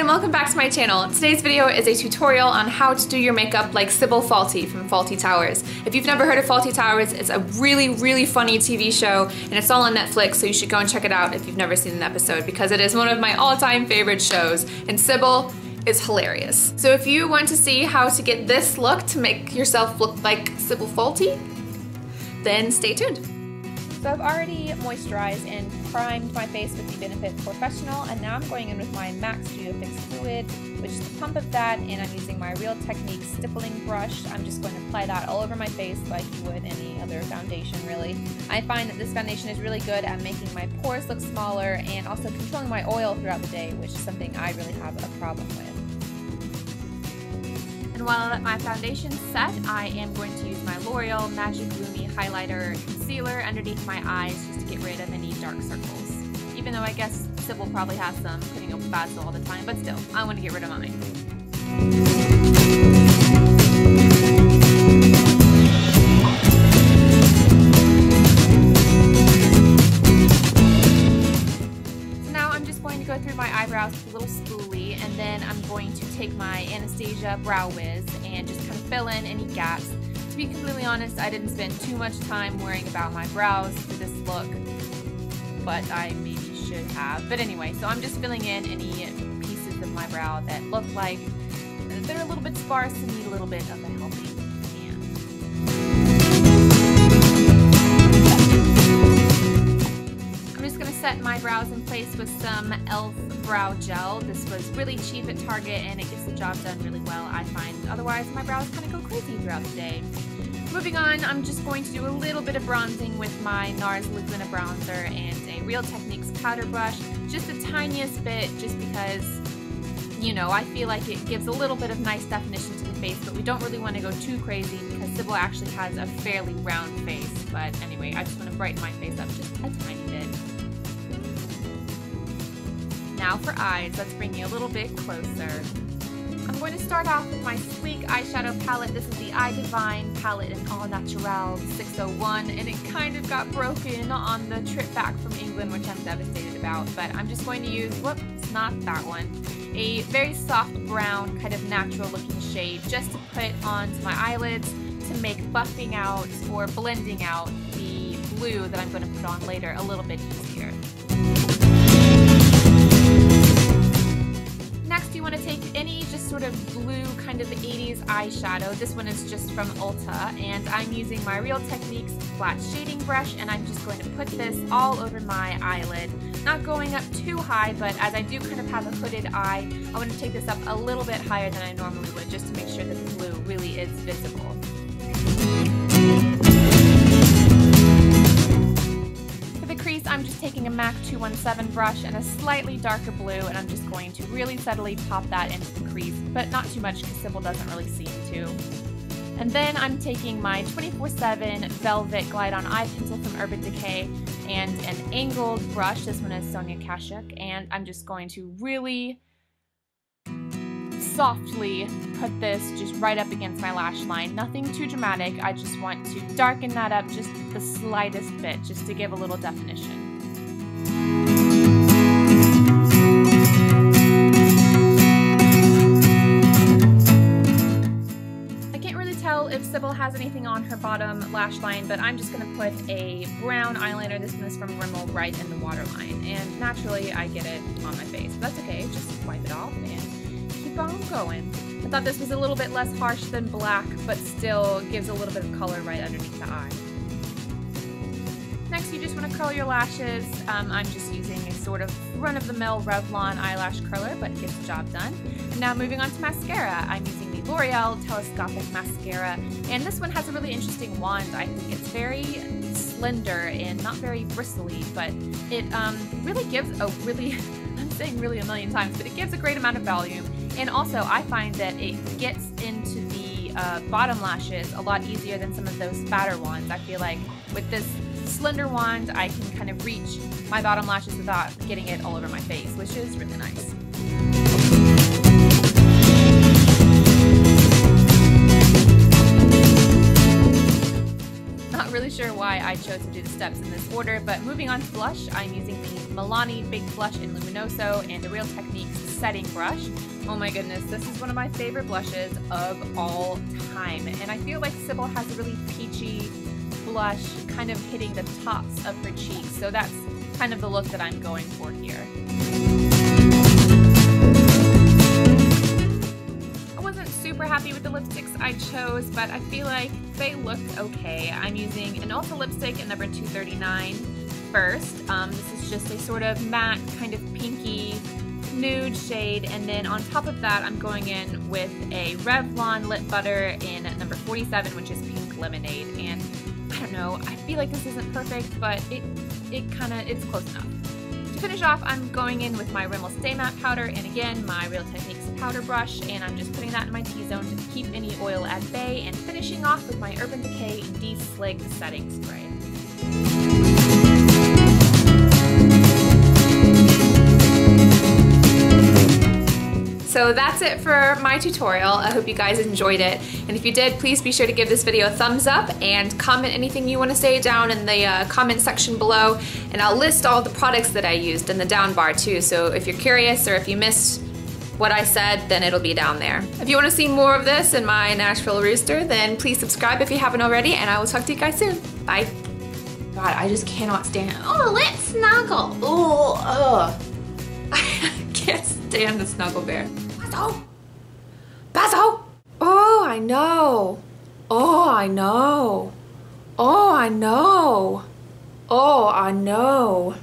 and welcome back to my channel. Today's video is a tutorial on how to do your makeup like Sybil Fawlty from Fawlty Towers. If you've never heard of Fawlty Towers, it's a really funny TV show and it's all on Netflix, so you should go and check it out if you've never seen an episode because it is one of my all-time favorite shows and Sybil is hilarious. So if you want to see how to get this look to make yourself look like Sybil Fawlty, then stay tuned. So I've already moisturized and primed my face with the Benefit POREfessional, and now I'm going in with my MAC Studio Fix Fluid, which is the pump of that, and I'm using my Real Technique stippling brush. I'm just going to apply that all over my face like you would any other foundation, really. I find that this foundation is really good at making my pores look smaller and also controlling my oil throughout the day, which is something I really have a problem with. And while I let my foundation set, I am going to use my L'Oreal Magic Lumi highlighter concealer underneath my eyes just to get rid of any dark circles. Even though I guess Sybil probably has some putting up basil all the time, but still, I want to get rid of mine. So now I'm just going to go through my eyebrows with a little spoolie, and then I'm going to take my Anastasia Brow Wiz and just kind of fill in any gaps. To be completely honest, I didn't spend too much time worrying about my brows for this look, but I maybe should have. But anyway, so I'm just filling in any pieces of my brow that look like they're a little bit sparse and need a little bit of a helping hand. I'm just going to set my brows in place with some e.l.f. brow gel. This was really cheap at Target and it gets the job done really well, I find. Otherwise, my brows kind of go crazy throughout the day. Moving on, I'm just going to do a little bit of bronzing with my NARS Laguna bronzer and a Real Techniques powder brush. Just the tiniest bit, just because, you know, I feel like it gives a little bit of nice definition to the face, but we don't really want to go too crazy because Sybil actually has a fairly round face. But anyway, I just want to brighten my face up just a tiny bit. Now for eyes, let's bring you a little bit closer. I'm going to start off with my sleek eyeshadow palette. This is the Eye Divine palette in All Naturel 601, and it kind of got broken on the trip back from England, which I'm devastated about, but I'm just going to use, whoops, not that one, a very soft brown, kind of natural looking shade just to put onto my eyelids to make buffing out or blending out the blue that I'm going to put on later a little bit easier. Next, you want to take any just sort of blue kind of 80s eyeshadow. This one is just from Ulta, and I'm using my Real Techniques flat shading brush, and I'm just going to put this all over my eyelid. Not going up too high, but as I do kind of have a hooded eye, I want to take this up a little bit higher than I normally would just to make sure that the blue really is visible. I'm just taking a MAC 217 brush and a slightly darker blue, and I'm just going to really subtly pop that into the crease, but not too much because Sybil doesn't really seem to. And then I'm taking my 24/7 Velvet Glide On Eye Pencil from Urban Decay and an angled brush. This one is Sonia Kashuk, and I'm just going to really softly put this just right up against my lash line. Nothing too dramatic. I just want to darken that up just the slightest bit, just to give a little definition. I can't really tell if Sybil has anything on her bottom lash line, but I'm just going to put a brown eyeliner. This one is from Rimmel, right in the waterline, and naturally I get it on my face. But that's okay, just wipe it off and keep on going. I thought this was a little bit less harsh than black, but still gives a little bit of color right underneath the eye. Next, you just want to curl your lashes. I'm just using a sort of run-of-the-mill Revlon eyelash curler, but it gets the job done. And now moving on to mascara. I'm using the L'Oreal Telescopic Mascara, and this one has a really interesting wand. I think it's very slender and not very bristly, but it really gives a really, I'm saying really a million times, but it gives a great amount of volume. And also, I find that it gets into the bottom lashes a lot easier than some of those fatter wands. I feel like with this slender wand, I can kind of reach my bottom lashes without getting it all over my face, which is really nice. Not really sure why I chose to do the steps in this order, but moving on to blush, I'm using the Milani Big Blush in Luminoso and the Real Techniques setting brush. Oh my goodness, this is one of my favorite blushes of all time, and I feel like Sybil has a really peachy blush kind of hitting the tops of her cheeks, so that's kind of the look that I'm going for here. I wasn't super happy with the lipsticks I chose, but I feel like they looked okay. I'm using an Ulta lipstick in number 239 first. This is just a sort of matte, kind of pinky nude shade, and then on top of that I'm going in with a Revlon lip butter in number 47, which is Pink Lemonade, and I don't know, I feel like this isn't perfect, but it's close enough. To finish off, I'm going in with my Rimmel Stay Matte powder, and again my Real Techniques powder brush, and I'm just putting that in my T-zone to keep any oil at bay, and finishing off with my Urban Decay De-Slick setting spray. So that's it for my tutorial. I hope you guys enjoyed it. And if you did, please be sure to give this video a thumbs up and comment anything you want to say down in the comment section below. And I'll list all the products that I used in the down bar too. So if you're curious or if you missed what I said, then it'll be down there. If you want to see more of this in my Nashville rooster, then please subscribe if you haven't already, and I will talk to you guys soon. Bye. God, I just cannot stand it. Oh, let's snuggle. Oh, I can't stand the snuggle bear. Basso! Basso! Oh, I know. Oh, I know. Oh, I know. Oh, I know.